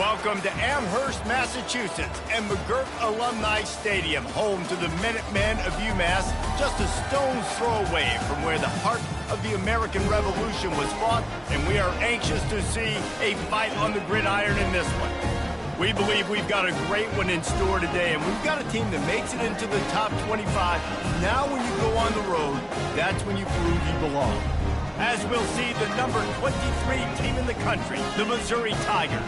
Welcome to Amherst, Massachusetts, and McGirt Alumni Stadium, home to the Minutemen of Umass, just a stone's throw away from where the heart of the American Revolution was fought, and we are anxious to see a fight on the gridiron in this one. We believe we've got a great one in store today, and we've got a team that makes it into the top 25. Now when you go on the road, that's when you prove you belong. As we'll see the number 23 team in the country, the Missouri Tigers,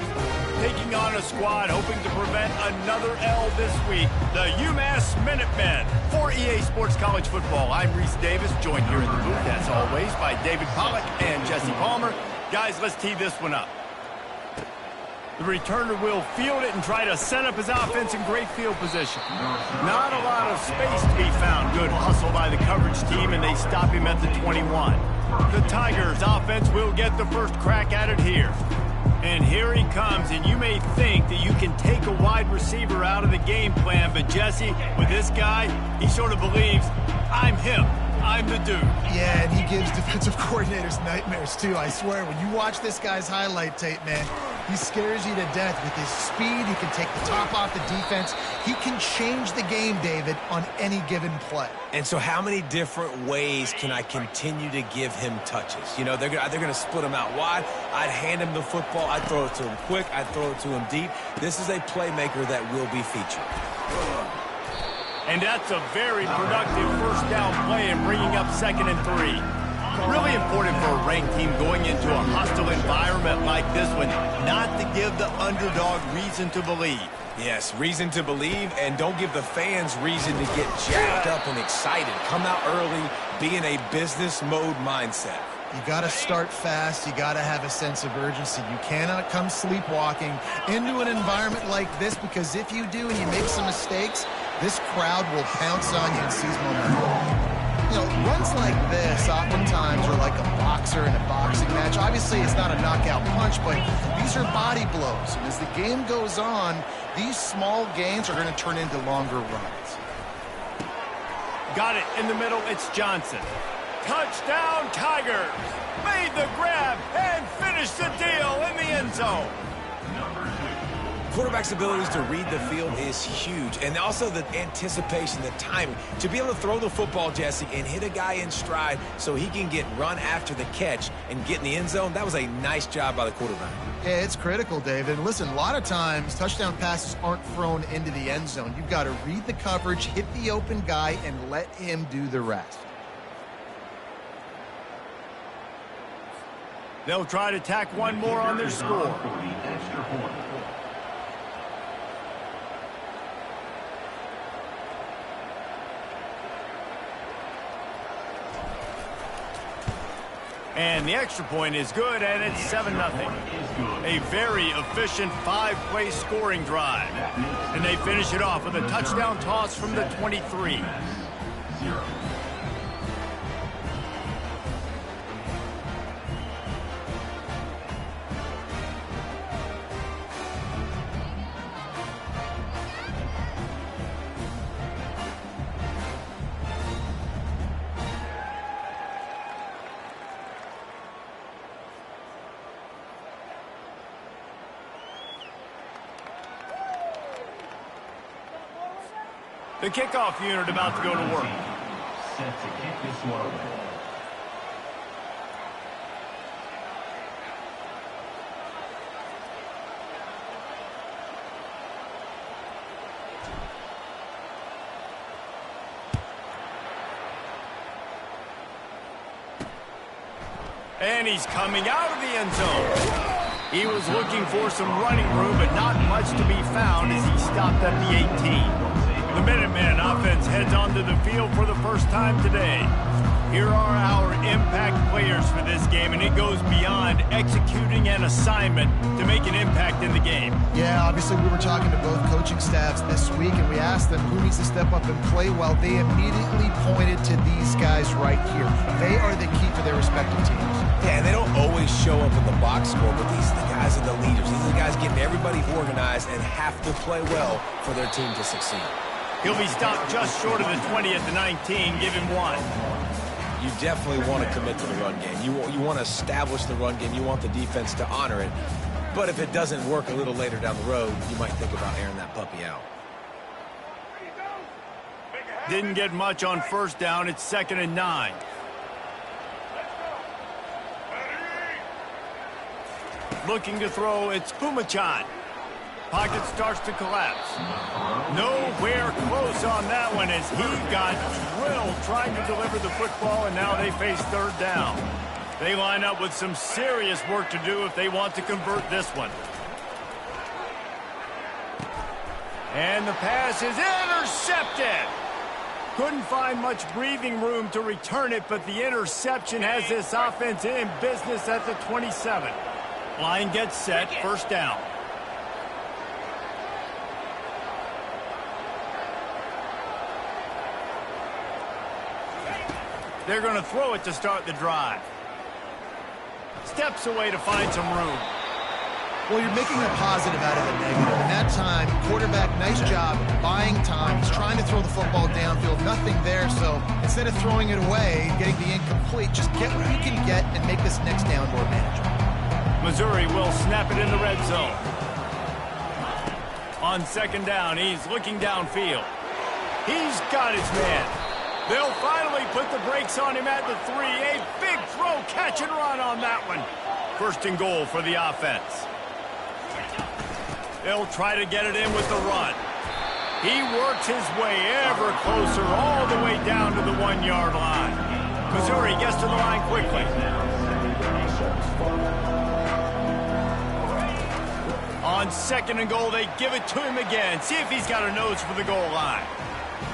taking on a squad hoping to prevent another L this week, the UMass Minutemen. For EA Sports College Football, I'm Reese Davis, joined here in the booth, as always, by David Pollack and Jesse Palmer. Guys, let's tee this one up. The returner will field it and try to set up his offense in great field position. Not a lot of space to be found. Good hustle by the coverage team, and they stop him at the 21. The Tigers' offense will get the first crack at it here. And here he comes, and you may think that you can take a wide receiver out of the game plan, but Jesse, with this guy, he sort of believes, I'm him. I'm the dude. Yeah, and he gives defensive coordinators nightmares, too. I swear, when you watch this guy's highlight tape, man, he scares you to death with his speed. He can take the top off the defense. He can change the game, David, on any given play. And so how many different ways can I continue to give him touches? You know, they're going to split him out wide. I'd hand him the football. I'd throw it to him quick. I'd throw it to him deep. This is a playmaker that will be featured. And that's a very productive first down play and bringing up 2nd and 3. Really important for a ranked team going into a hostile environment like this one, not to give the underdog reason to believe. Yes, reason to believe, and don't give the fans reason to get jacked up and excited. Come out early, be in a business mode mindset. You got to start fast. You got to have a sense of urgency. You cannot come sleepwalking into an environment like this, because if you do and you make some mistakes, this crowd will pounce on you and seize momentum. You know, runs like this oftentimes are like a boxer in a boxing match. Obviously, it's not a knockout punch, but these are body blows. And as the game goes on, these small gains are going to turn into longer runs. Got it in the middle. It's Johnson. Touchdown, Tigers! Made the grab and finished the deal in the end zone. Quarterback's abilities to read the field is huge, and also the anticipation, the timing. To be able to throw the football, Jesse, and hit a guy in stride so he can get run after the catch and get in the end zone, that was a nice job by the quarterback. Yeah, it's critical, David. Listen, a lot of times touchdown passes aren't thrown into the end zone. You've got to read the coverage, hit the open guy, and let him do the rest. They'll try to tack one more on their score. And the extra point is good, and it's 7-0. A very efficient 5-play scoring drive. And they finish it off with a touchdown toss from the 23. The kickoff unit about to go to work. Set to kick this one. And he's coming out of the end zone. He was looking for some running room, but not much to be found as he stopped at the 18. The Minutemen offense heads onto the field for the first time today. Here are our impact players for this game, and it goes beyond executing an assignment to make an impact in the game. Yeah, obviously we were talking to both coaching staffs this week, and we asked them who needs to step up and play well. They immediately pointed to these guys right here. They are the key for their respective teams. Yeah, and they don't always show up in the box score, but these are the guys are the leaders. These are the guys getting everybody organized and have to play well for their team to succeed. He'll be stopped just short of the 20 at the 19. Give him 1. You definitely want to commit to the run game. You want to establish the run game. You want the defense to honor it. But if it doesn't work a little later down the road, you might think about airing that puppy out. Didn't get much on first down. It's 2nd and 9. Looking to throw, it's Umass. Pocket starts to collapse. Nowhere close on that one as he got drilled trying to deliver the football, and now they face 3rd down. They line up with some serious work to do if they want to convert this one. And the pass is intercepted. Couldn't find much breathing room to return it, but the interception has this offense in business at the 27. Line gets set, 1st down. They're going to throw it to start the drive. Steps away to find some room. Well, you're making a positive out of a negative. And that time, quarterback, nice job buying time. He's trying to throw the football downfield. Nothing there, so instead of throwing it away and getting the incomplete, just get what you can get and make this next down more manageable. Missouri will snap it in the red zone. On 2nd down, he's looking downfield. He's got his man. They'll finally put the brakes on him at the 3. A big throw, catch and run on that one. 1st and goal for the offense. They'll try to get it in with the run. He works his way ever closer all the way down to the 1-yard line. Missouri gets to the line quickly. On 2nd and goal, they give it to him again. See if he's got a nose for the goal line.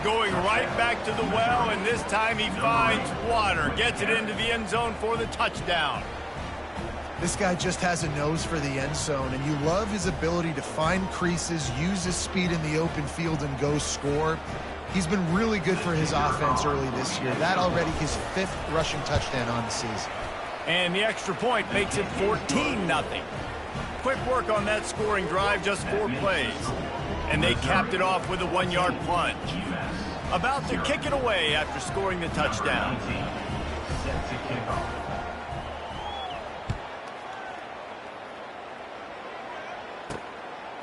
Going right back to the well, and this time he finds water. Gets it into the end zone for the touchdown. This guy just has a nose for the end zone, and you love his ability to find creases, use his speed in the open field, and go score. He's been really good for his offense early this year. That already his 5th rushing touchdown on the season. And the extra point makes it 14-0. Quick work on that scoring drive, just 4 plays. And they capped it off with a 1-yard plunge. About to kick it away after scoring the touchdown. Set to kick off.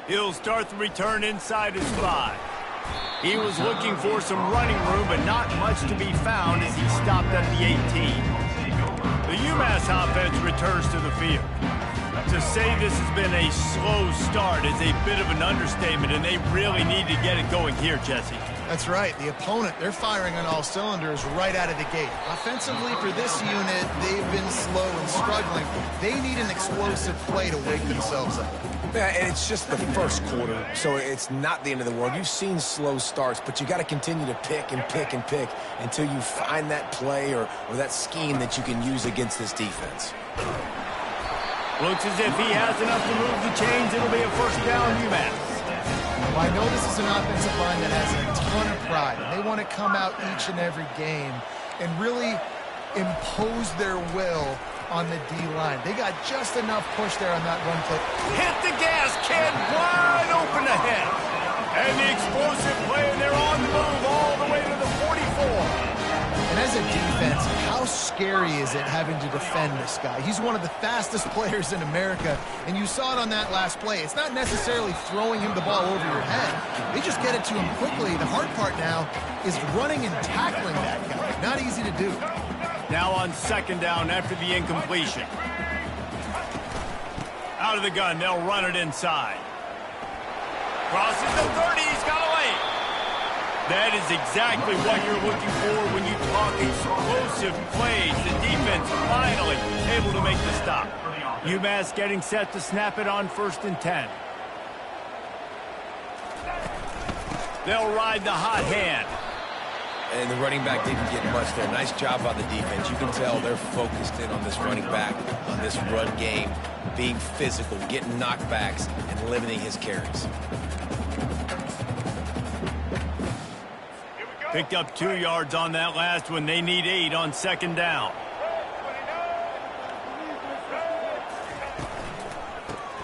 He'll start the return inside his 5. He was looking for some running room, but not much to be found as he stopped at the 18. The Umass offense returns to the field. To say this has been a slow start is a bit of an understatement, and they really need to get it going here, Jesse. That's right. The opponent, they're firing on all cylinders right out of the gate. Offensively, for this unit, they've been slow and struggling. They need an explosive play to wake themselves up. Yeah, and it's just the 1st quarter, so it's not the end of the world. You've seen slow starts, but you got to continue to pick and pick and pick until you find that play or that scheme that you can use against this defense. Looks as if he has enough to move the chains. It'll be a 1st down, Umass. Well, I know this is an offensive line that has a ton of pride. They want to come out each and every game and really impose their will on the D-line. They got just enough push there on that run play. Hit the gas, kid. Wide open ahead. And the explosive play, and they're on the move all the way to the 44. And as a defense, how scary is it having to defend this guy? He's one of the fastest players in America, and you saw it on that last play. It's not necessarily throwing him the ball over your head. They just get it to him quickly. The hard part now is running and tackling that guy. Not easy to do. Now on 2nd down after the incompletion. Out of the gun, they'll run it inside. Crosses the 30, he's got a lane. That is exactly what you're looking for when you talk explosive plays. The defense finally able to make the stop. Umass getting set to snap it on 1st and 10. They'll ride the hot hand. And the running back didn't get much there. Nice job by the defense. You can tell they're focused in on this running back, on this run game, being physical, getting knockbacks, and limiting his carries. Picked up 2 yards on that last one. They need 8 on 2nd down.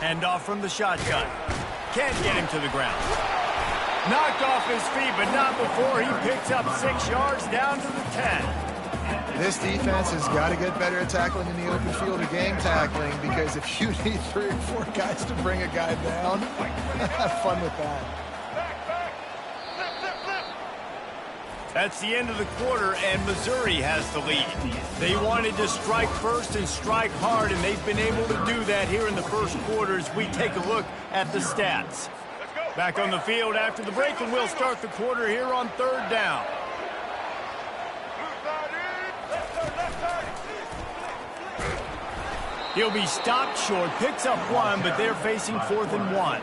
Hand off from the shotgun. Can't get him to the ground. Knocked off his feet, but not before he picks up 6 yards down to the 10. This defense has got to get better at tackling in the open field or game tackling, because if you need 3 or 4 guys to bring a guy down, have fun with that. That's the end of the quarter, and Missouri has the lead. They wanted to strike first and strike hard, and they've been able to do that here in the first quarter as we take a look at the stats. Back on the field after the break, and we'll start the quarter here on 3rd down. He'll be stopped short, picks up 1, but they're facing 4th and 1.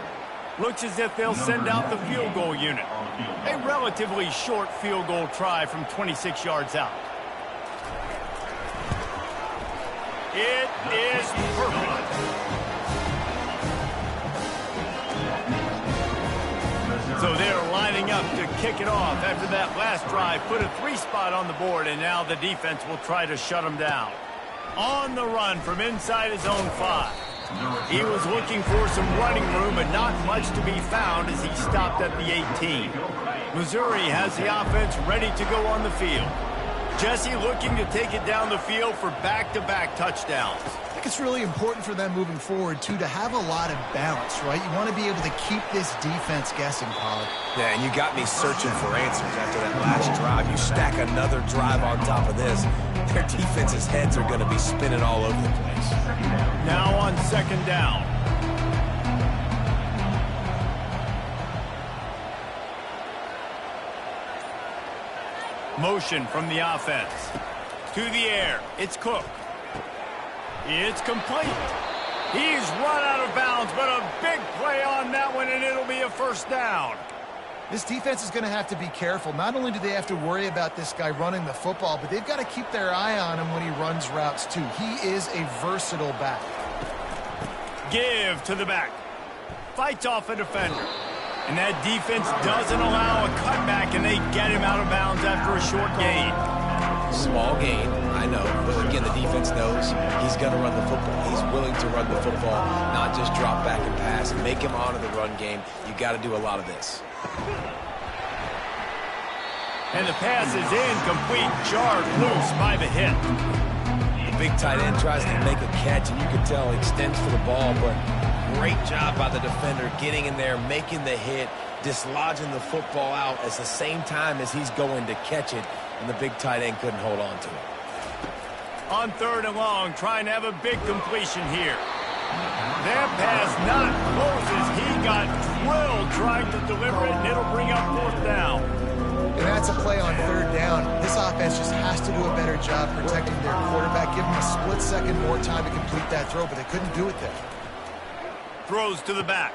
Looks as if they'll send out the field goal unit. A relatively short field goal try from 26 yards out. It is perfect. So they're lining up to kick it off after that last drive. Put a 3 spot on the board, and now the defense will try to shut them down. On the run from inside his own 5. He was looking for some running room, but not much to be found as he stopped at the 18. Missouri has the offense ready to go on the field. Jesse looking to take it down the field for back-to-back touchdowns. I think it's really important for them moving forward, too, to have a lot of balance, right? You want to be able to keep this defense guessing, Pollard. Yeah, and you got me searching for answers after that last drive. You stack another drive on top of this, their defense's heads are going to be spinning all over the place. Now on 2nd down. Motion from the offense. To the air. It's Cook. It's complete. He's run out of bounds, but a big play on that one, and it'll be a 1st down. This defense is going to have to be careful. Not only do they have to worry about this guy running the football, but they've got to keep their eye on him when he runs routes, too. He is a versatile back. Give to the back. Fights off a defender. And that defense doesn't allow a cutback, and they get him out of bounds after a short gain. Small gain, I know. But again, the defense knows he's going to run the football. He's willing to run the football, not just drop back and pass. Make him honor the run game. You got to do a lot of this. And the pass is incomplete, jarred loose by the hit. The big tight end tries to make a catch, and you can tell he extends for the ball, but great job by the defender getting in there, making the hit, dislodging the football out at the same time as he's going to catch it, and the big tight end couldn't hold on to it. On 3rd and long, trying to have a big completion here. That pass not close as he got drilled trying to deliver it, and it'll bring up 4th down. And that's a play on 3rd down. This offense just has to do a better job protecting their quarterback. Give him a split second more time to complete that throw, but they couldn't do it there. Throws to the back.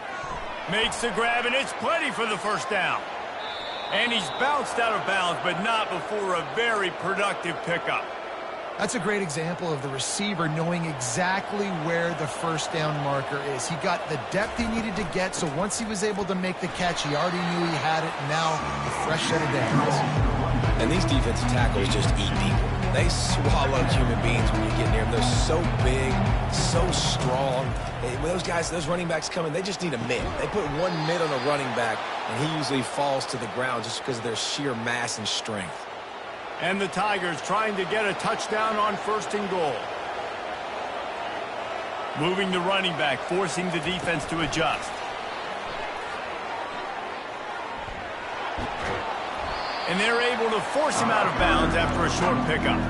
Makes the grab, and it's plenty for the 1st down. And he's bounced out of bounds, but not before a very productive pickup. That's a great example of the receiver knowing exactly where the 1st down marker is. He got the depth he needed to get, so once he was able to make the catch, he already knew he had it, and now a fresh set of downs. And these defensive tackles just eat people. They swallow human beings when you get near them. They're so big, so strong. When those guys, those running backs come in, they just need a mid. They put 1 mid on a running back, and he usually falls to the ground just because of their sheer mass and strength. And the Tigers trying to get a touchdown on 1st and goal. Moving the running back, forcing the defense to adjust. And they're able to force him out of bounds after a short pickup.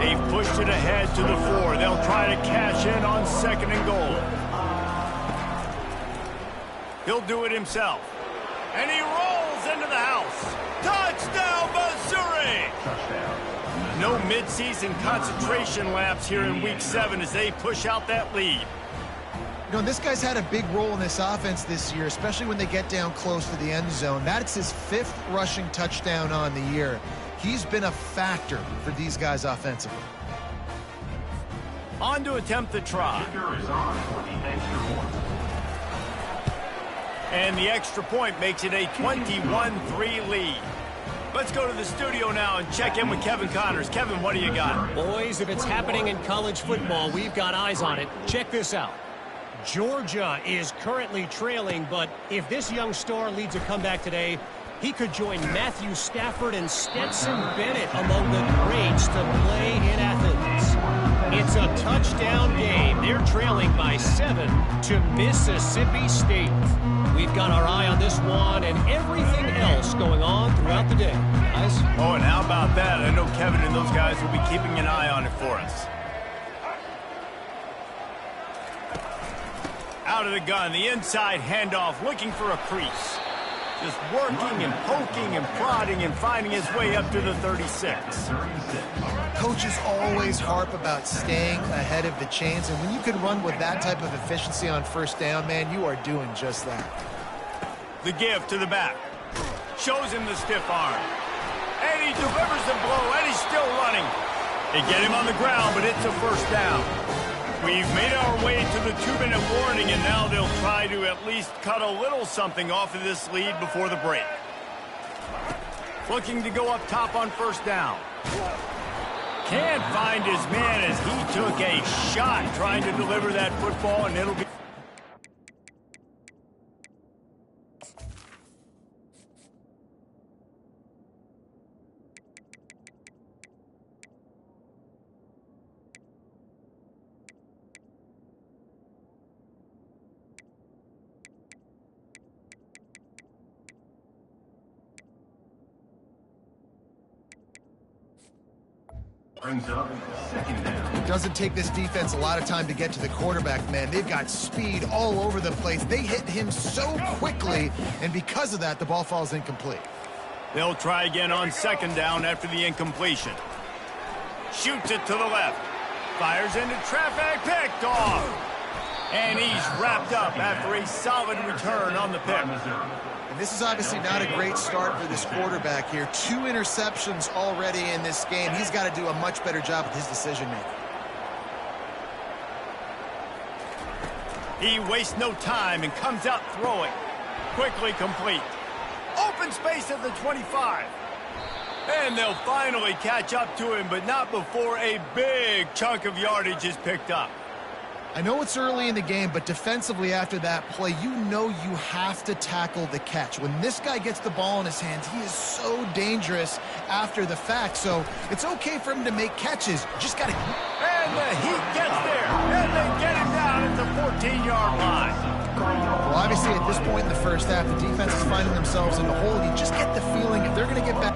They've pushed it ahead to the 4. They'll try to cash in on 2nd and goal. He'll do it himself. And he rolls into the house. Touchdown, Missouri! No midseason concentration lapse here in Week 7 as they push out that lead. You know, this guy's had a big role in this offense this year, especially when they get down close to the end zone. That's his 5th rushing touchdown on the year. He's been a factor for these guys offensively. On to attempt the try. And the extra point makes it a 21-3 lead. Let's go to the studio now and check in with Kevin Connors. Kevin, what do you got? Boys, if it's happening in college football, we've got eyes on it. Check this out. Georgia is currently trailing, but if this young star leads a comeback today, He could join Matthew Stafford and Stetson Bennett among the greats to play in Athens. It's a touchdown game. They're trailing by 7 to Mississippi State. We've got our eye on this one and everything else going on throughout the day. Guys? Oh, and how about that? I know Kevin and those guys will be keeping an eye on it for us. Out of the gun, the inside handoff, looking for a crease. Just working and poking and prodding and finding his way up to the 36. Coaches always harp about staying ahead of the chains, and when you can run with that type of efficiency on first down, man, you are doing just that. The give to the back. Shows him the stiff arm. And he delivers the blow, and he's still running. They get him on the ground, but it's a first down. We've made our way to the 2-minute warning, and now they'll try to at least cut a little something off of this lead before the break. Looking to go up top on first down. Can't find his man as he took a shot trying to deliver that football, and it'll be... Brings up second down. It doesn't take this defense a lot of time to get to the quarterback, man. They've got speed all over the place. They hit him so quickly, and because of that, the ball falls incomplete. They'll try again on second down after the incompletion. Shoots it to the left. Fires into traffic, picked off. And he's wrapped up after a solid return on the pick. And this is obviously not a great start for this quarterback here. 2 interceptions already in this game. He's got to do a much better job with his decision-making. He wastes no time and comes out throwing. Quickly complete. Open space at the 25. And they'll finally catch up to him, but not before a big chunk of yardage is picked up. I know it's early in the game, but defensively after that play, you know you have to tackle the catch. When this guy gets the ball in his hands, he is so dangerous after the fact. So it's okay for him to make catches. You just got to... And the Heat gets there, and they get him down at the 14-yard line. Well, obviously at this point in the first half, the defense is finding themselves in a hole. You just get the feeling if they're going to get back...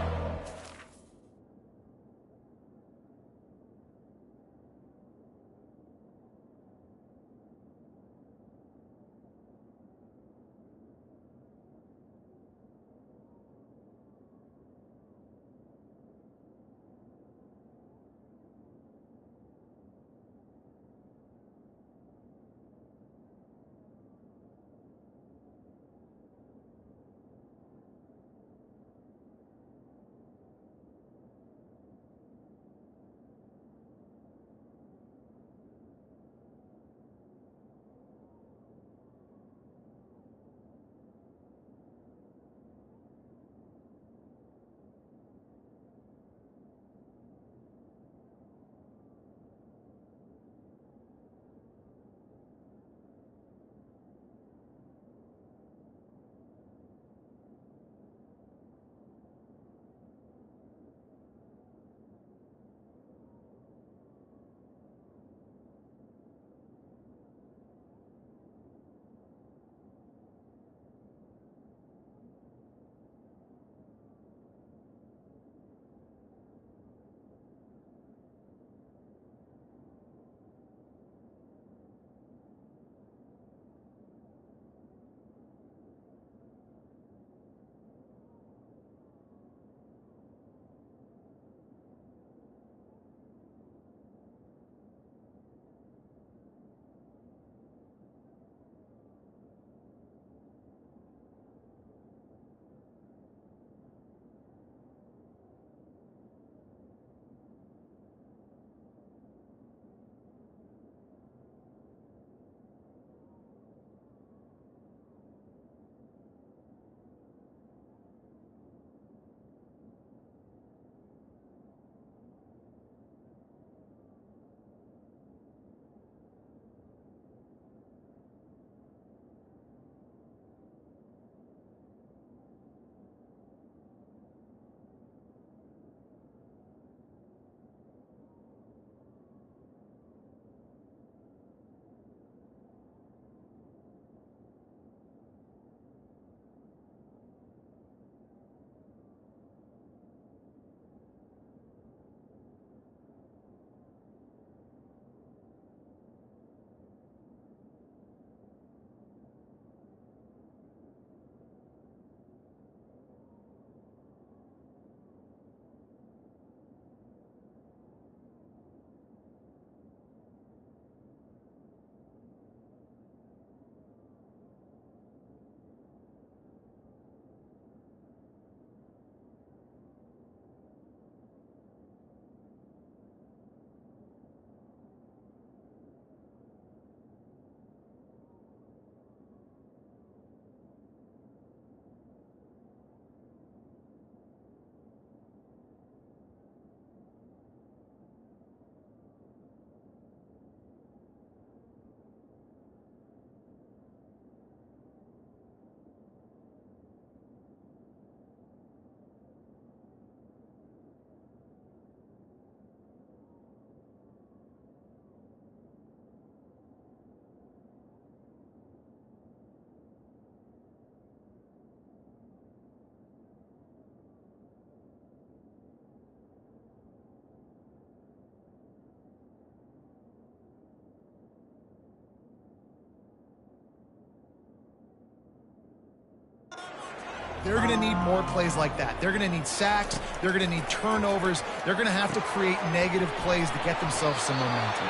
They're going to need more plays like that. They're going to need sacks. They're going to need turnovers. They're going to have to create negative plays to get themselves some momentum.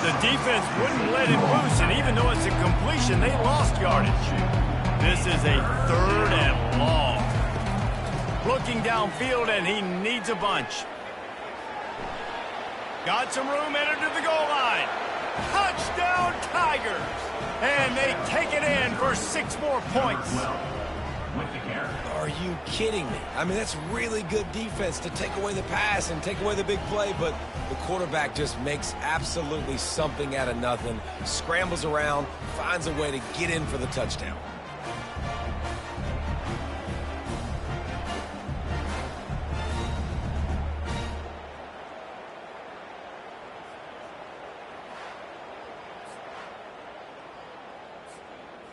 The defense wouldn't let him loose, and even though it's a completion, they lost yardage. This is a 3rd and long. Looking downfield, and he needs a bunch. Got some room, entered to the goal line. Touchdown, Tigers! And they take it in for 6 more points. Are you kidding me? I mean, that's really good defense to take away the pass and take away the big play, but the quarterback just makes absolutely something out of nothing, scrambles around, finds a way to get in for the touchdown.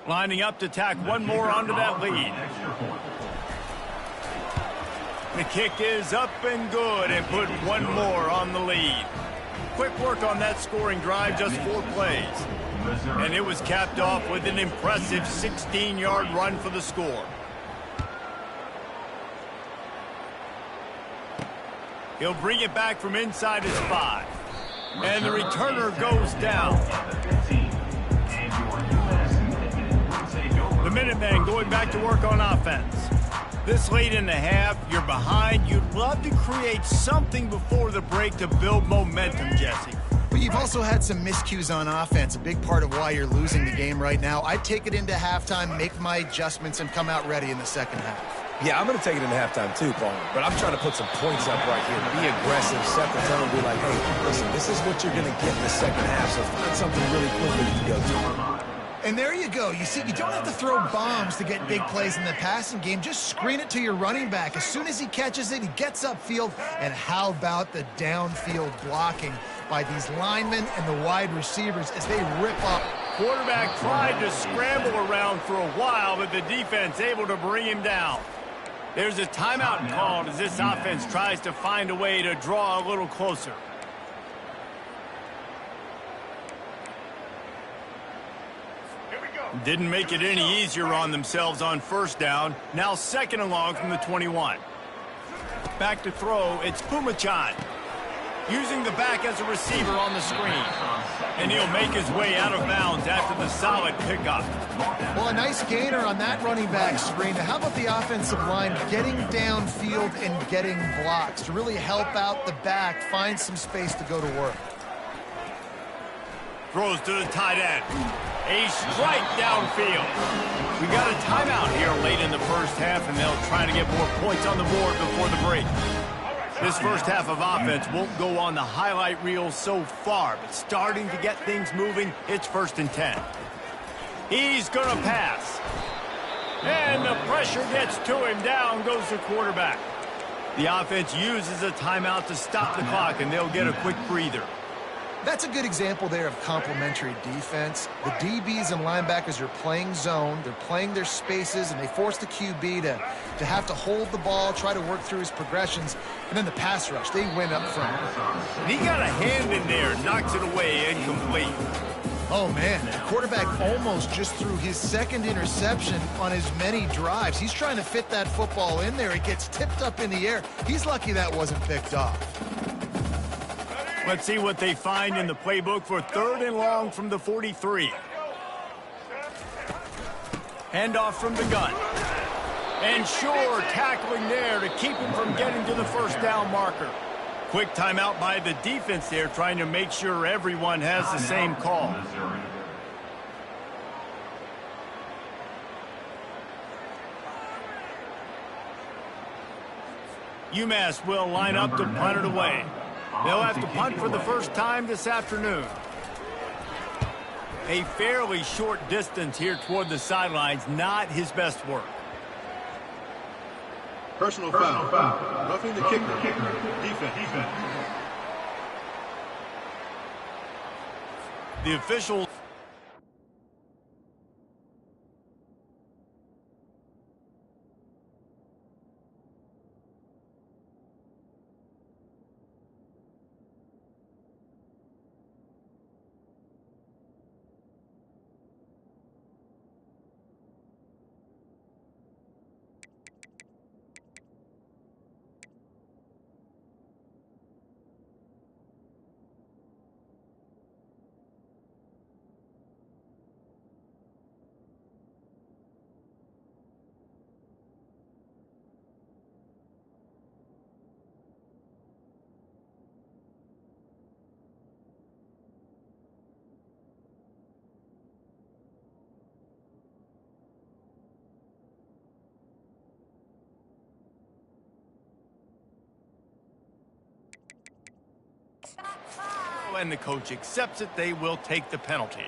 Lining up to tack one more onto that lead. The kick is up and good and put one more on the lead. Quick work on that scoring drive, just 4 plays. And it was capped off with an impressive 16-yard run for the score. He'll bring it back from inside his 5. And the returner goes down. The Minutemen going back to work on offense. This late in the half, you're behind. You'd love to create something before the break to build momentum, Jesse. But you've also had some miscues on offense, a big part of why you're losing the game right now. I'd take it into halftime, make my adjustments, and come out ready in the second half. Yeah, I'm going to take it into halftime too, Paul. But I'm trying to put some points up right here. Be aggressive, set the tone, be like, hey, listen, this is what you're going to get in the second half, so find something really quickly to go to. And there you go. You see, you don't have to throw bombs to get big plays in the passing game. Just screen it to your running back. As soon as he catches it, he gets upfield. And how about the downfield blocking by these linemen and the wide receivers as they rip up. Quarterback tried to scramble around for a while, but the defense able to bring him down. There's a timeout called as this offense tries to find a way to draw a little closer. Didn't make it any easier on themselves on first down. Now 2nd and long from the 21. Back to throw, it's Ncaa. Using the back as a receiver on the screen. And he'll make his way out of bounds after the solid pickup. Well, a nice gainer on that running back screen. Now, how about the offensive line getting downfield and getting blocks to really help out the back, find some space to go to work. Throws to the tight end. A strike downfield. We got a timeout here late in the first half, and they'll try to get more points on the board before the break. This first half of offense won't go on the highlight reel so far, but starting to get things moving, it's 1st and 10. He's going to pass. And the pressure gets to him. Down goes the quarterback. The offense uses a timeout to stop the clock, and they'll get a quick breather. That's a good example there of complementary defense. The DBs and linebackers are playing zone, they're playing their spaces, and they force the QB to have to hold the ball, try to work through his progressions, and then the pass rush, they win up front. And he got a hand in there, knocks it away, incomplete. Oh, man, the quarterback almost just threw his 2nd interception on as many drives. He's trying to fit that football in there. It gets tipped up in the air. He's lucky that wasn't picked off. Let's see what they find in the playbook for 3rd and long from the 43. Handoff from the gun. And sure, tackling there to keep him from getting to the first down marker. Quick timeout by the defense there, trying to make sure everyone has the same call. Umass will line up to punt it away. They'll have to punt for the first time this afternoon. A fairly short distance here toward the sidelines, not his best work. Personal foul. Roughing the kicker. Defense. The officials. and the coach accepts it, they will take the penalties.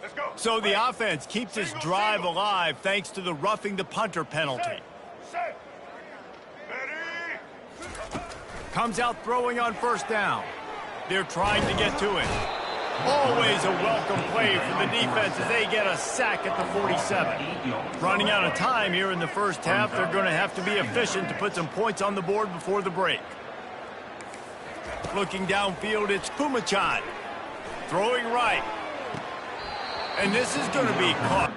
Let's go. So the offense keeps its drive alive thanks to the roughing the punter penalty. Set. Ready. Comes out throwing on first down. They're trying to get to it. Always a welcome play for the defense as they get a sack at the 47. Running out of time here in the first half, they're going to have to be efficient to put some points on the board before the break. Looking downfield, it's Ncaa. Throwing right. And this is going to be caught.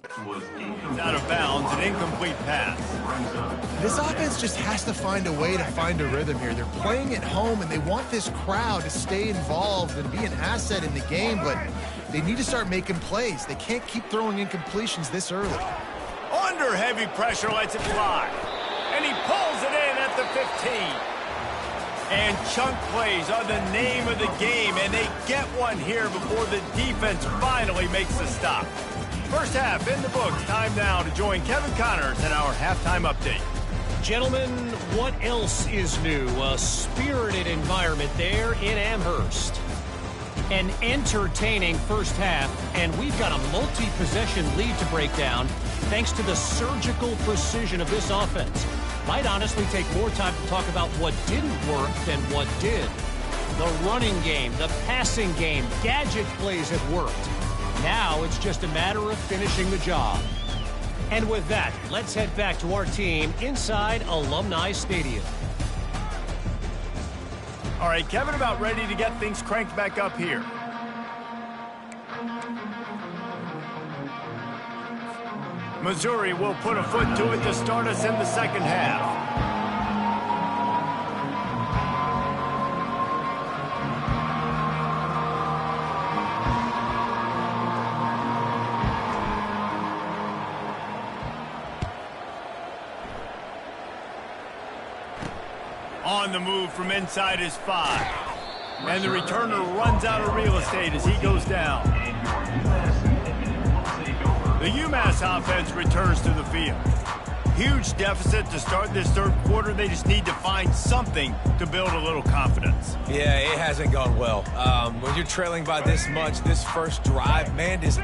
It's out of bounds, an incomplete pass. This offense just has to find a way to find a rhythm here. They're playing at home, and they want this crowd to stay involved and be an asset in the game, but they need to start making plays. They can't keep throwing incompletions this early. Under heavy pressure, lets it fly. And he pulls it in at the 15. And chunk plays are the name of the game, and they get one here before the defense finally makes the stop. First half in the books. Time now to join Kevin Connors in our halftime update. Gentlemen, what else is new? A spirited environment there in Amherst. An entertaining first half, and we've got a multi-possession lead to break down thanks to the surgical precision of this offense. Might honestly take more time to talk about what didn't work than what did. The running game, the passing game, gadget plays have worked. Now it's just a matter of finishing the job. And with that, let's head back to our team inside Alumni Stadium. All right, Kevin, about ready to get things cranked back up here. Missouri will put a foot to it to start us in the second half. On the move from inside his 5. And the returner runs out of real estate as he goes down. The Umass offense returns to the field. Huge deficit to start this third quarter. They just need to find something to build a little confidence. Yeah, it hasn't gone well. When you're trailing by this much, this first drive, man, is...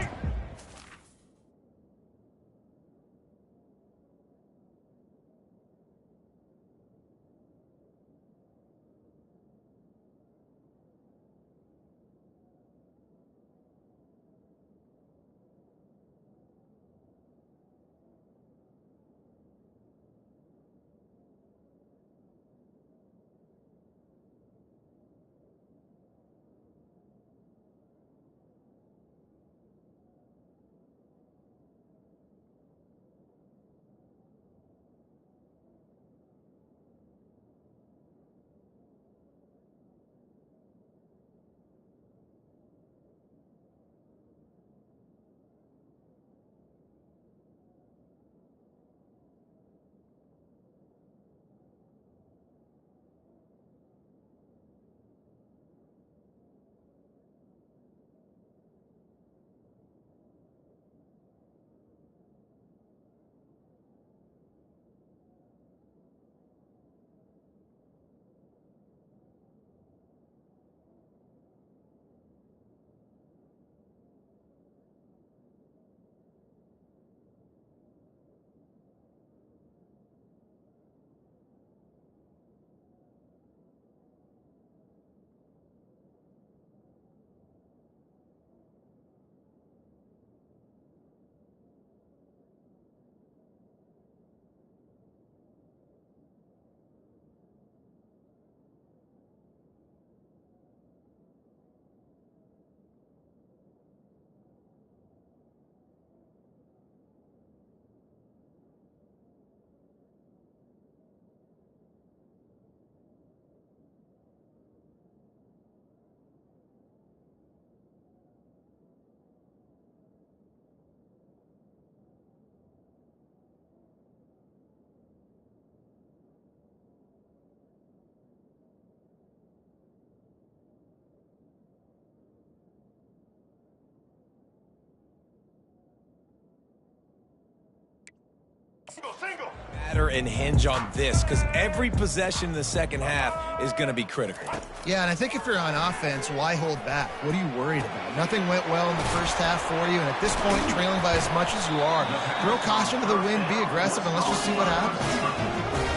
matter and hinge on this, because every possession in the second half is going to be critical. Yeah, and I think if you're on offense, why hold back? What are you worried about? Nothing went well in the first half for you, and at this point, trailing by as much as you are, throw caution to the wind, be aggressive, and let's just see what happens.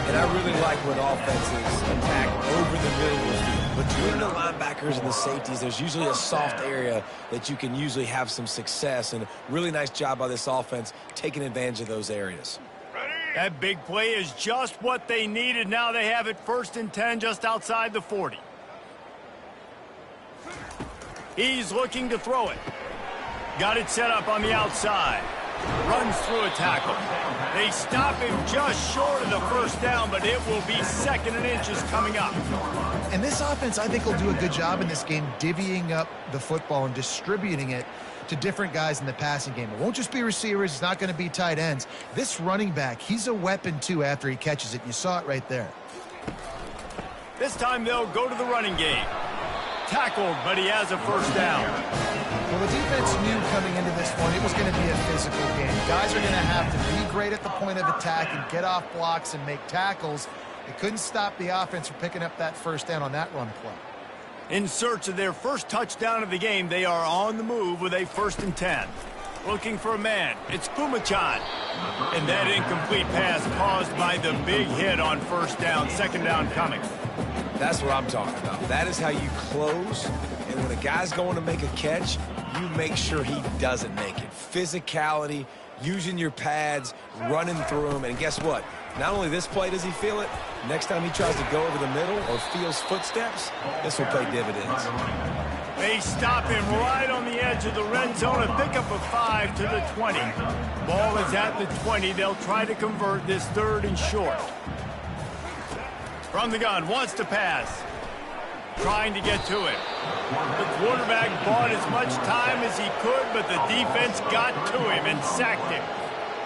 And I really like when offenses attack over the middle of the field. Between the linebackers and the safeties, there's usually a soft area that you can usually have some success, and really nice job by this offense taking advantage of those areas. That big play is just what they needed. Now they have it 1st and 10 just outside the 40. He's looking to throw it. Got it set up on the outside. Runs through a tackle. They stop him just short of the first down, but it will be 2nd and inches coming up. And this offense, I think, will do a good job in this game divvying up the football and distributing it to different guys in the passing game. It won't just be receivers. It's not going to be tight ends. This running back, he's a weapon, too, after he catches it. You saw it right there. This time they'll go to the running game. Tackled, but he has a first down. Well, the defense knew coming into this one it was going to be a physical game. Guys are going to have to be great at the point of attack and get off blocks and make tackles. They couldn't stop the offense from picking up that first down on that run play. In search of their first touchdown of the game, they are on the move with a 1st and 10. Looking for a man. It's Umass. And that incomplete pass caused by the big hit on first down. 2nd down coming. That's what I'm talking about. That is how you close. And when a guy's going to make a catch, you make sure he doesn't make it. Physicality, using your pads, running through them. And guess what? Not only this play does he feel it, next time he tries to go over the middle or feels footsteps, this will pay dividends. They stop him right on the edge of the red zone. A pickup of 5 to the 20. Ball is at the 20. They'll try to convert this 3rd and short. From the gun, wants to pass. Trying to get to it. The quarterback bought as much time as he could, but the defense got to him and sacked him.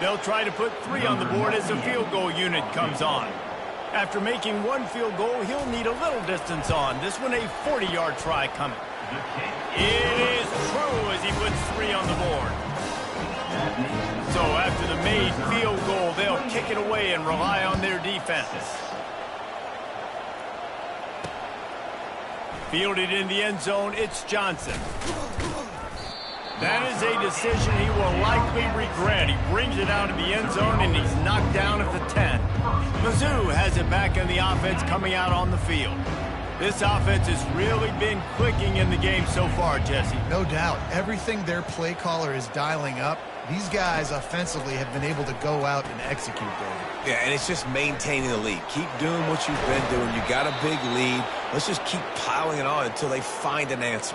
They'll try to put 3 on the board as the field goal unit comes on. After making 1 field goal, he'll need a little distance on. This one a 40-yard try coming. It is true as he puts 3 on the board. So after the made field goal, they'll kick it away and rely on their defense. Fielded in the end zone, it's Johnson. That is a decision he will likely regret. He brings it out of the end zone, and he's knocked down at the 10. Mizzou has it back in the offense coming out on the field. This offense has really been clicking in the game so far, Jesse. No doubt. Everything their play caller is dialing up, these guys offensively have been able to go out and execute, David. Yeah, and it's just maintaining the lead. Keep doing what you've been doing. You got a big lead. Let's just keep piling it on until they find an answer.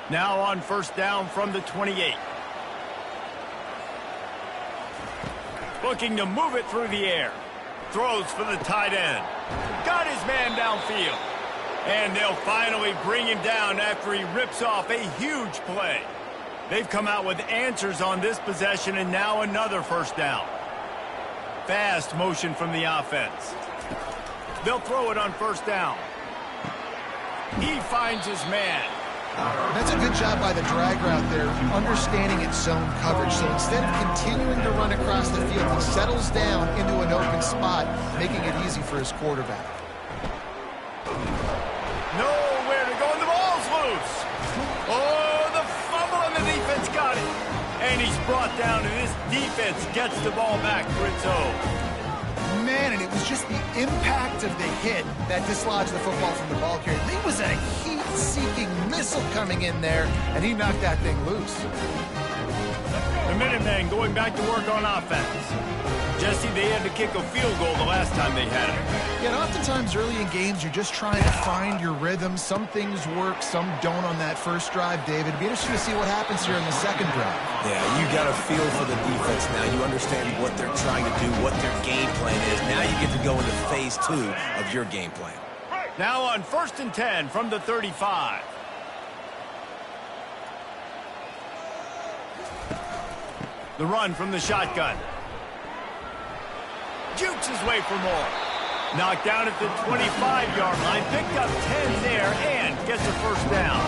Now on first down from the 28. Looking to move it through the air. Throws for the tight end. Got his man downfield. And they'll finally bring him down after he rips off a huge play. They've come out with answers on this possession, and now another first down. Fast motion from the offense. They'll throw it on first down. He finds his man. That's a good job by the drag route there, understanding its zone coverage. So instead of continuing to run across the field, he settles down into an open spot, making it easy for his quarterback. Nowhere to go, and the ball's loose. Oh, the fumble, and the defense got it. And he's brought down, and this defense gets the ball back for its own. Man, and it was just the impact of the hit that dislodged the football from the ball carrier. There was a heat-seeking missile coming in there, and he knocked that thing loose. The Minutemen going back to work on offense. Jesse, they had to kick a field goal the last time they had it. Yeah, and oftentimes early in games, you're just trying to find your rhythm. Some things work, some don't on that first drive, David. It'd be interesting to see what happens here in the second drive. Yeah, you got a feel for the defense now. You understand what they're trying to do, what their game plan is. Now you get to go into phase 2 of your game plan. Now on first and 10 from the 35. The run from the shotgun. Jukes his way for more. Knocked down at the 25-yard line. Picked up 10 there and gets a first down.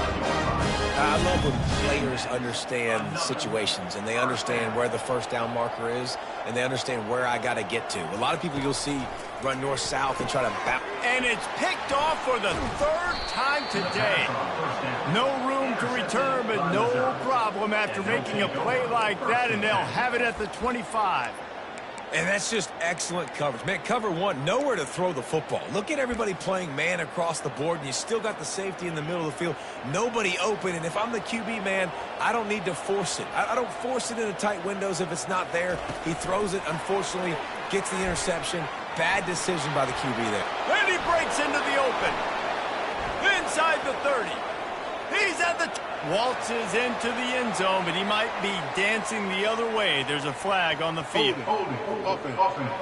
I love when players understand situations and they understand where the first down marker is and they understand where I got to get to. A lot of people you'll see run north-south and try to bounce. And it's picked off for the 3rd time today. No room to return, but no problem after making a play like that, and they'll have it at the 25. And that's just excellent coverage. Man, cover 1, nowhere to throw the football. Look at everybody playing man across the board, and you still got the safety in the middle of the field. Nobody open, and if I'm the QB, man, I don't need to force it. I don't force it into tight windows if it's not there. He throws it, unfortunately, gets the interception. Bad decision by the QB there. And he breaks into the open. Inside the 30. He's at the Waltzes into the end zone, but he might be dancing the other way. There's a flag on the field. Offense.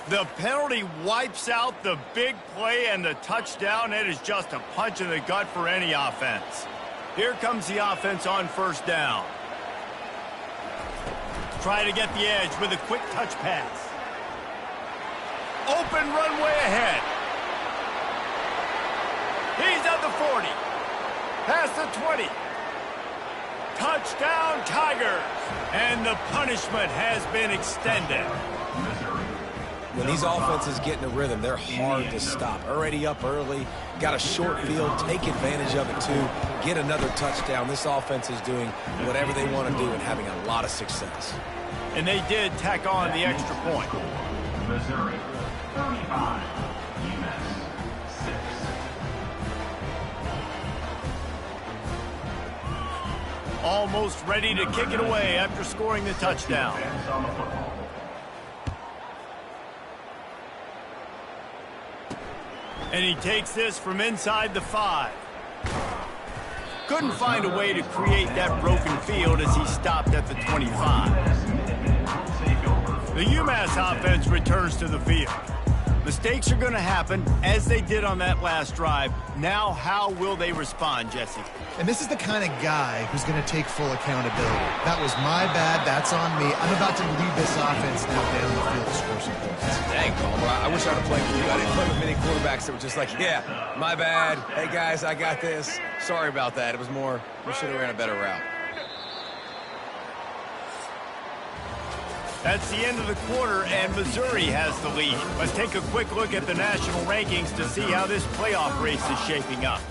The penalty wipes out the big play and the touchdown. It is just a punch in the gut for any offense. Here comes the offense on first down. Try to get the edge with a quick touch pass. Open runway ahead. He's at the 40. Past the 20. Touchdown, Tigers. And the punishment has been extended. When these offenses get in a rhythm, they're hard to stop. Already up early, got a short field, take advantage of it too, get another touchdown. This offense is doing whatever they want to do and having a lot of success. And they did tack on the extra point. Missouri, 35. Umass, 6. Almost ready to kick it away after scoring the touchdown. On the football. And he takes this from inside the 5. Couldn't find a way to create that broken field as he stopped at the 25. The UMass offense returns to the field. Mistakes are going to happen, as they did on that last drive. Now, how will they respond, Jesse? And this is the kind of guy who's going to take full accountability. That was my bad. That's on me. I'm about to lead this offense now down the field to score some points. Dang, Palmer, I wish I'd have played with you. I didn't play with many quarterbacks that were just like, yeah, my bad. Hey, guys, I got this. Sorry about that. It was more, we should have ran a better route. That's the end of the quarter, and Missouri has the lead. Let's take a quick look at the national rankings to see how this playoff race is shaping up.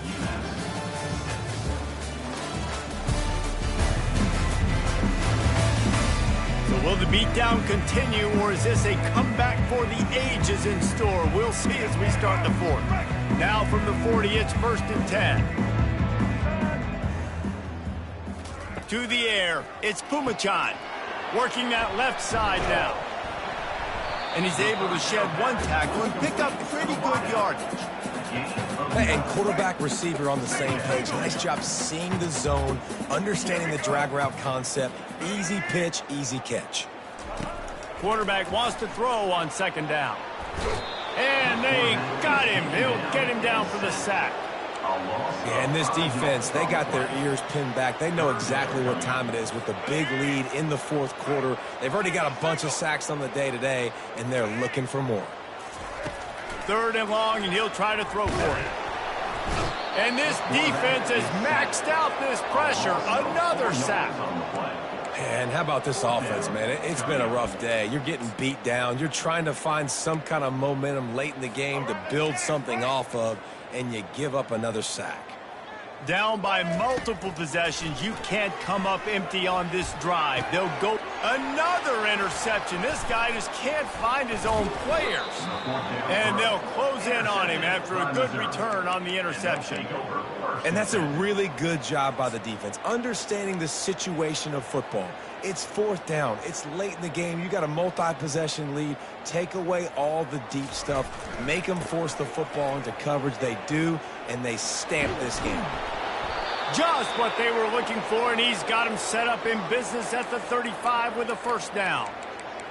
So will the beatdown continue, or is this a comeback for the ages in store? We'll see as we start the fourth. Now from the 40, it's 1st and 10. To the air, it's Pumachan. Working that left side now. And he's able to shed one tackle and pick up pretty good yardage. And quarterback receiver on the same page. Nice job seeing the zone, understanding the drag route concept. Easy pitch, easy catch. Quarterback wants to throw on 2nd down. And they got him. He'll get him down for the sack. Yeah, and this defense, they got their ears pinned back. They know exactly what time it is with the big lead in the 4th quarter. They've already got a bunch of sacks on the day today, and they're looking for more. 3rd and long, and he'll try to throw for it. And this defense has maxed out this pressure. Another sack. And how about this offense, man? It's been a rough day. You're getting beat down. You're trying to find some kind of momentum late in the game to build something off of, and you give up another sack. Down by multiple possessions, you can't come up empty on this drive. They'll go another interception. This guy just can't find his own players. And they'll close in on him after a good return on the interception. And that's a really good job by the defense, understanding the situation of football. It's 4th down. It's late in the game. You got a multi-possession lead. Take away all the deep stuff. Make them force the football into coverage. They do, and they stamp this game. Just what they were looking for, and he's got him set up in business at the 35 with a 1st down.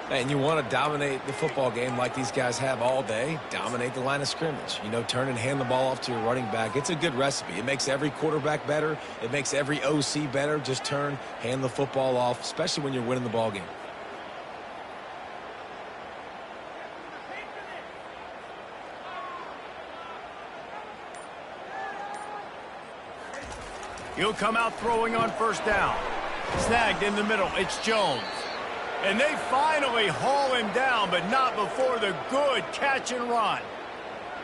And you want to dominate the football game like these guys have all day. Dominate the line of scrimmage. You know, turn and hand the ball off to your running back. It's a good recipe. It makes every quarterback better. It makes every OC better. Just turn, hand the football off, especially when you're winning the ball game. He'll come out throwing on 1st down. Snagged in the middle. It's Jones. And they finally haul him down, but not before the good catch and run.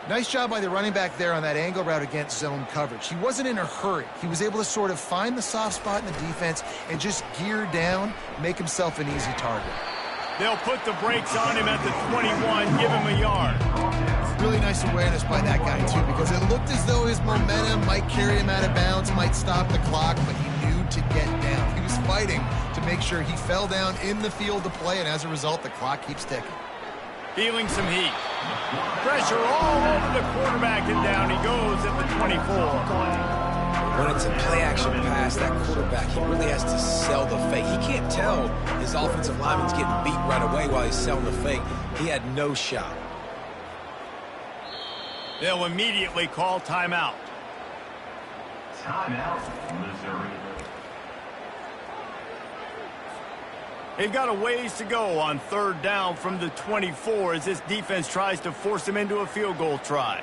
Nice job by the running back there on that angle route against zone coverage. He wasn't in a hurry. He was able to sort of find the soft spot in the defense and just gear down, make himself an easy target. They'll put the brakes on him at the 21, give him a yard. Really nice awareness by that guy, too, because it looked as though his momentum might carry him out of bounds, might stop the clock, but he knew to get down. He was fighting to make sure he fell down in the field to play, and as a result, the clock keeps ticking. Feeling some heat. Pressure all over the quarterback, and down he goes at the 24. When it's a play-action pass, that quarterback, he really has to sell the fake. He can't tell his offensive lineman's getting beat right away while he's selling the fake. He had no shot. They'll immediately call timeout. Timeout, Missouri. They've got a ways to go on 3rd down from the 24 as this defense tries to force him into a field goal try.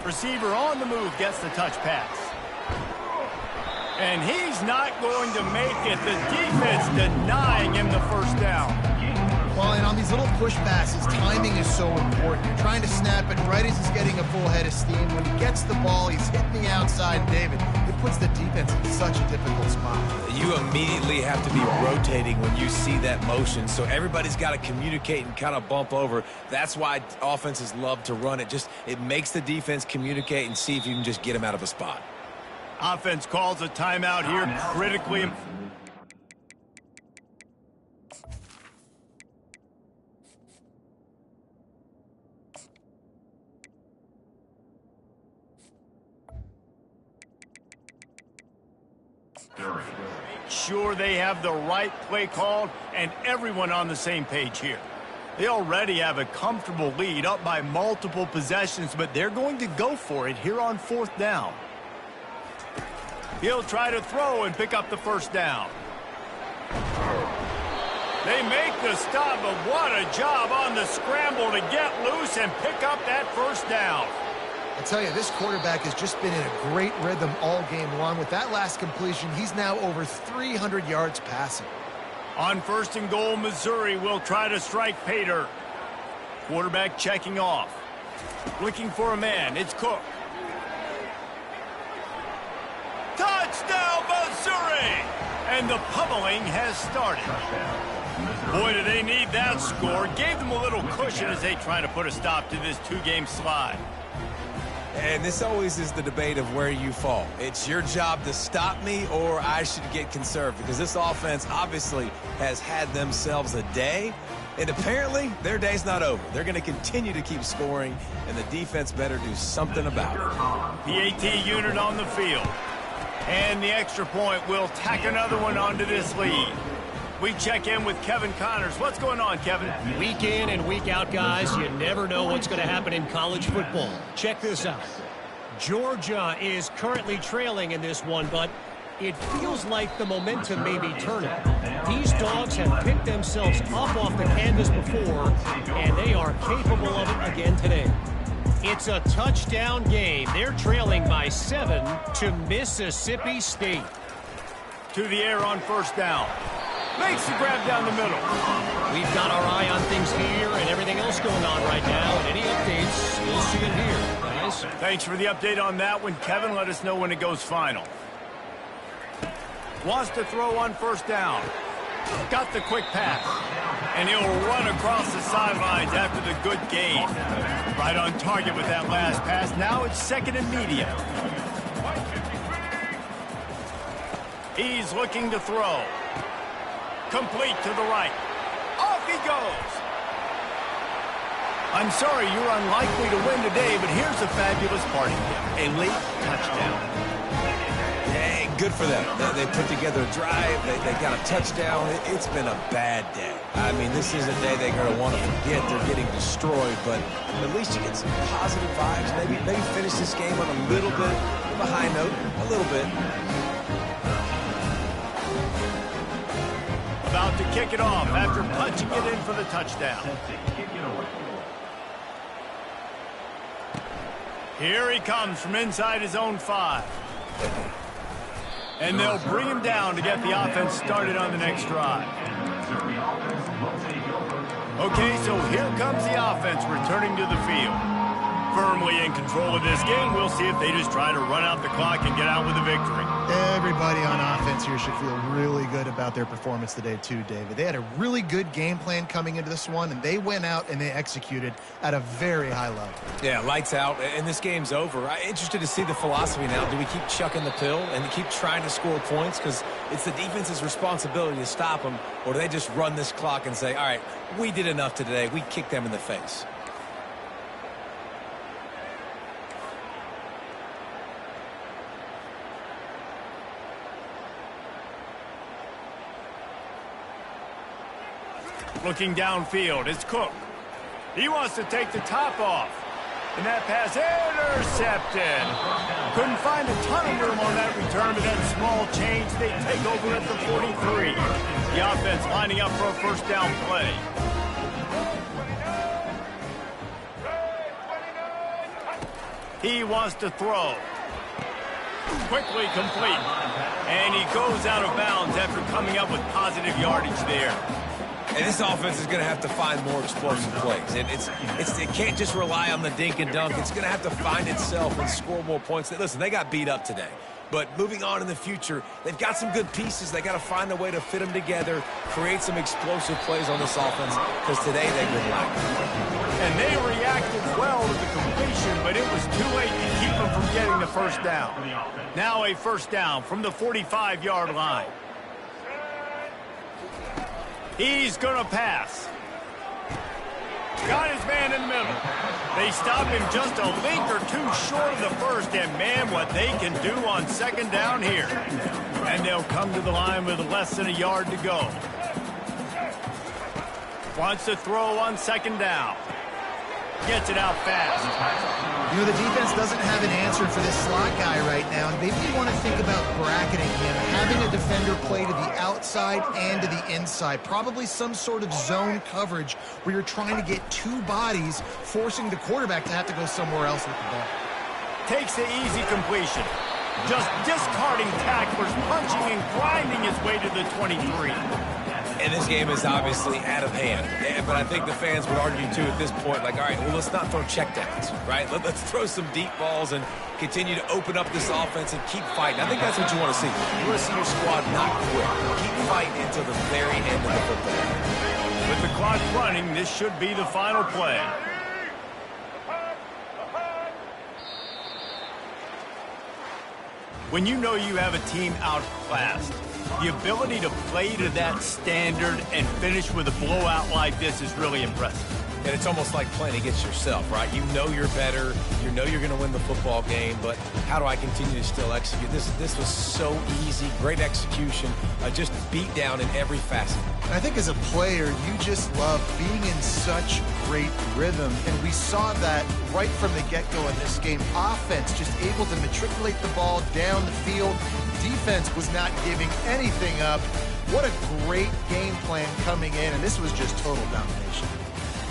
Receiver on the move gets the touch pass. And he's not going to make it. The defense denying him the first down. Well, and on these little push passes, timing is so important. You're trying to snap it right as he's getting a full head of steam. When he gets the ball, he's hitting the outside, David. It puts the defense in such a difficult spot. You immediately have to be rotating when you see that motion, so everybody's got to communicate and kind of bump over. That's why offenses love to run it. It makes the defense communicate and see if you can just get him out of a spot. Offense calls a timeout here, critically. Sure, they have the right play called and everyone on the same page here. They already have a comfortable lead up by multiple possessions, but they're going to go for it here on 4th down. He'll try to throw and pick up the first down. They make the stop, but what a job on the scramble to get loose and pick up that first down. I tell you, this quarterback has just been in a great rhythm all game long. With that last completion, he's now over 300 yards passing. On 1st and goal, Missouri will try to strike pay dirt. Quarterback checking off. Looking for a man. It's Cook. Touchdown, Missouri! And the pummeling has started. Boy, do they need that score. Gave them a little cushion as they try to put a stop to this 2-game slide. And this always is the debate of where you fall. It's your job to stop me, or I should get conserved, because this offense obviously has had themselves a day, and apparently their day's not over. They're going to continue to keep scoring, and the defense better do something about it. PAT unit on the field. And the extra point will tack another one onto this lead. We check in with Kevin Connors. What's going on, Kevin? Week in and week out, guys, you never know what's going to happen in college football. Check this out. Georgia is currently trailing in this one, but it feels like the momentum may be turning. These dogs have picked themselves up off the canvas before, and they are capable of it again today. It's a touchdown game. They're trailing by 7 to Mississippi State. To the air on 1st down. Makes the grab down the middle. We've got our eye on things here and everything else going on right now. And any updates, you'll see it here, guys. Thanks for the update on that one, Kevin. Let us know when it goes final. Wants to throw on 1st down. Got the quick pass. And he'll run across the sidelines after the good gain. Right on target with that last pass. Now it's 2nd and medium. He's looking to throw. Complete to the right. Off he goes. I'm sorry you're unlikely to win today, but here's a fabulous party gift. A late touchdown. Hey, good for them. They put together a drive. They got a touchdown. It's been a bad day. I mean, this is a day they're going to want to forget. They're getting destroyed, but at least you get some positive vibes. Maybe finish this game on a little bit of a high note. A little bit. About to kick it off after punching it in for the touchdown. Here he comes from inside his own 5. And they'll bring him down to get the offense started on the next drive. Okay, so here comes the offense returning to the field. Firmly in control of this game. We'll see if they just try to run out the clock and get out with a victory. Everybody on offense here should feel really good about their performance today too, David. They had a really good game plan coming into this one, and they went out and they executed at a very high level. Yeah, lights out, and this game's over. I'm interested to see the philosophy now. Do we keep chucking the pill and keep trying to score points because it's the defense's responsibility to stop them, or do they just run this clock and say, all right, we did enough today. We kicked them in the face. Looking downfield, it's Cook. He wants to take the top off. And that pass intercepted. Couldn't find a ton of room on that return, but that small change, they take over at the 43. The offense lining up for a first down play. He wants to throw. Quickly complete. And he goes out of bounds after coming up with positive yardage there. And this offense is going to have to find more explosive plays. It can't just rely on the dink and dunk. It's going to have to find itself and score more points. Listen, they got beat up today. But moving on in the future, they've got some good pieces. They got to find a way to fit them together, create some explosive plays on this offense, because today they've been lacking. And they reacted well to the completion, but it was too late to keep them from getting the first down. Now a first down from the 45-yard line. He's going to pass. Got his man in the middle. They stop him just a link or two short of the first, and man, what they can do on second down here. And they'll come to the line with less than a yard to go. Wants to throw on second down. Gets it out fast. You know, the defense doesn't have an answer for this slot guy right now, and maybe you want to think about bracketing him, having a defender play to the outside and to the inside, probably some sort of zone coverage where you're trying to get two bodies, forcing the quarterback to have to go somewhere else with the ball. Takes the easy completion. Just discarding tacklers, punching and grinding his way to the 23. And this game is obviously out of hand. But I think the fans would argue, too, at this point, like, all right, well, let's not throw checkdowns, right? Let's throw some deep balls and continue to open up this offense and keep fighting. I think that's what you want to see. You want to see your squad not quit. Keep fighting until the very end of the football. With the clock running, this should be the final play. When you know you have a team outclassed, the ability to play to that standard and finish with a blowout like this is really impressive. And it's almost like playing against yourself, right? You know you're better. You know you're going to win the football game, but how do I continue to still execute? This was so easy. Great execution. Just beat down in every facet. I think as a player, you just love being in such great rhythm, and we saw that right from the get-go in this game. Offense just able to matriculate the ball down the field. Defense was not giving anything up. What a great game plan coming in, and this was just total domination.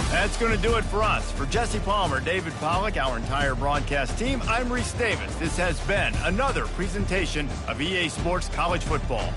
That's going to do it for us. For Jesse Palmer, David Pollack, our entire broadcast team, I'm Reese Davis. This has been another presentation of EA Sports College Football.